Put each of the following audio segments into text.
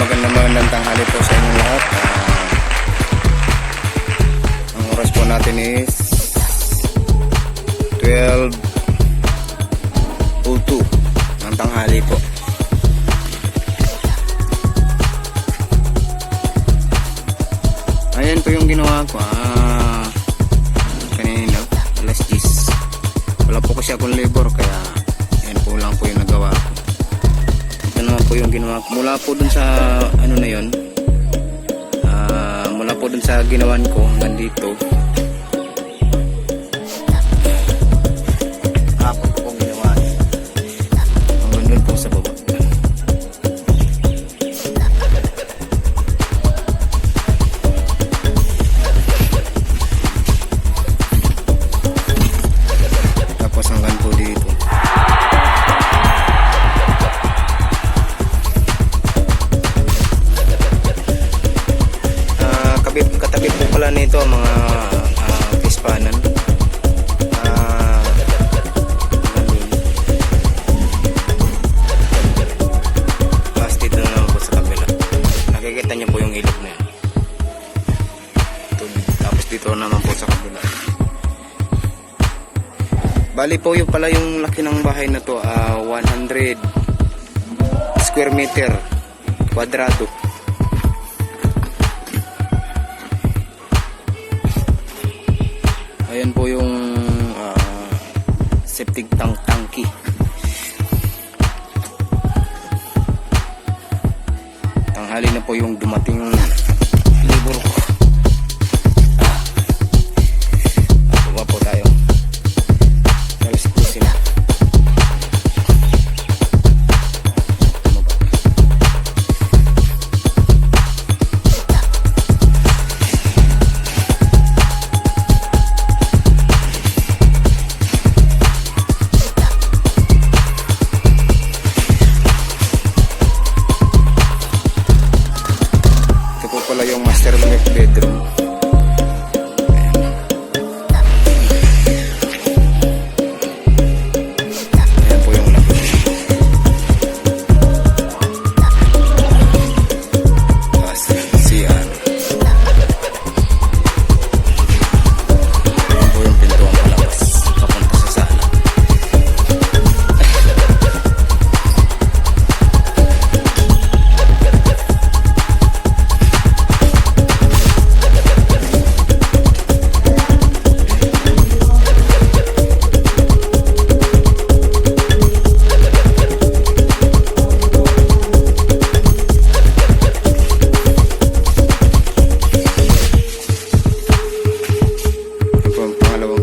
magandang tanghali po sa inyong lahat. Ang oras po natin is 12:02 ng tanghali po. Ayan po yung ginawa ko kanina, alas 10. Wala po kasi akong labor, kaya ayan po lang po yung nagawa ko. Ito naman po yung ginawa ko. Mula po dun sa ano na yun, mula po dun sa ginawan ko hanggang dito, apat po pong ginawa hanggang dun po sa baba. Tapos hanggang po dito. Katabi po pala nito mga pispanan. Tapos dito na naman po sa kabila. Nakikita niyo po yung ilog na yan. Tapos dito naman po sa kabila. Bali po yung pala yung laki ng bahay na to, 100 square meter kwadrado. Ayan po yung septic tangki. Tanghali na po yung dumating libur ko. Baba po tayo. Alas 12 na. Pala yung master bedroom. Ayan po yung laki. Tapos CR. Ayan po yung pintuan palabas papunta sa sala.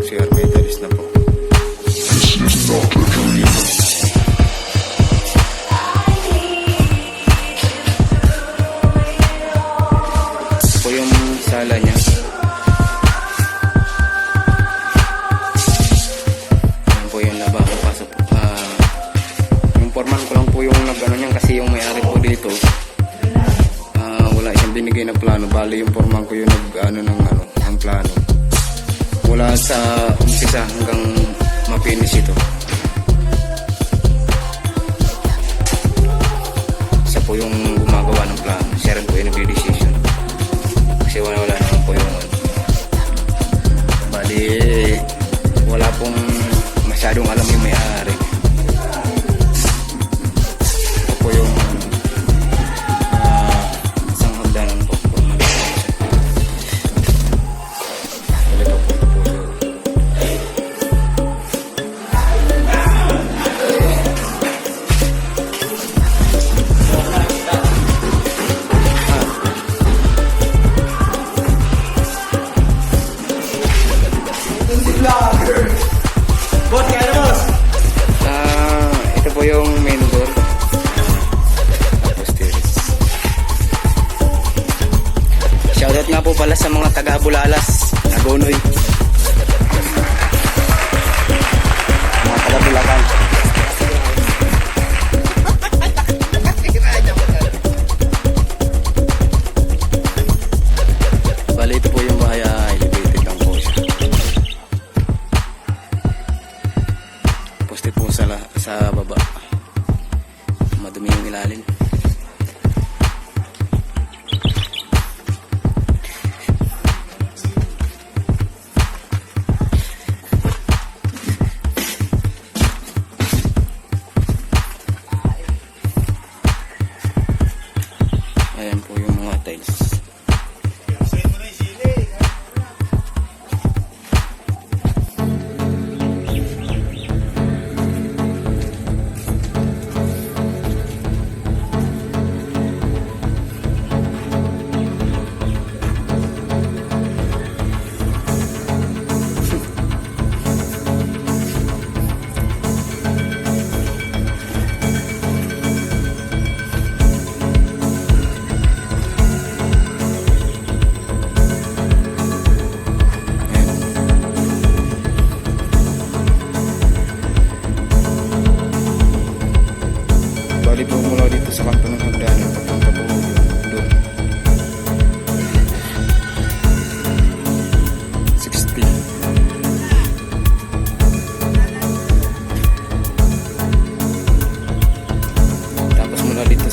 CR may talis na po. Ito po yung sala niya. Ayan po yung laba ko pasok. Yung foreman ko lang po yung nag-ano niyan, kasi yung may-ari po dito wala siyang binigay na plano. Bali yung foreman ko yung nag-ano ng plano. Mula sa umpisa hanggang mapinis ito. Siya po yung gumagawa ng plano. Siya rin po yung nag-decision. Kasi wala naman po yung bali wala pong masyadong alam yung may-ari. Ito po yung isang hagdanan po. Ito po yung main door. Tapos tiris. Shoutout nga po pala sa mga taga Bulalas, Nagonoy. Mga taga Bulacan. Bali ito po yung bahay, elevated lang po siya. Poste po sa baba. Madumi yung ilalim.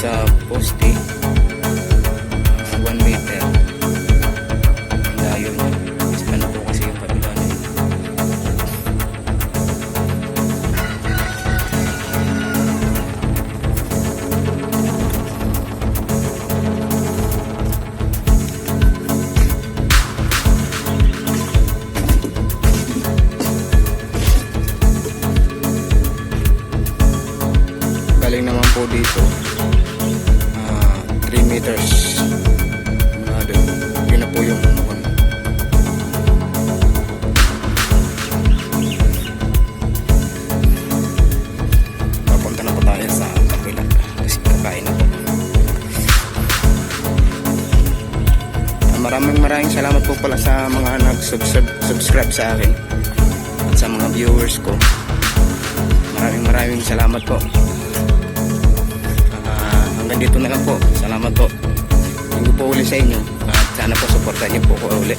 sa poste. 1 meter. Ang layo niya. Isa na po kasi yung kabila na yun. Galing naman po dito 3 meters doon. Yun na po yung papunta na po tayo sa kabila kasi kakain na po. Maraming salamat po pala sa mga nag-subscribe sa akin at sa mga viewers ko. Maraming salamat po. Hanggang dito na lang po. Salamat po. Thank you po uli sa inyo. At sana po supportan niyo po ko uli.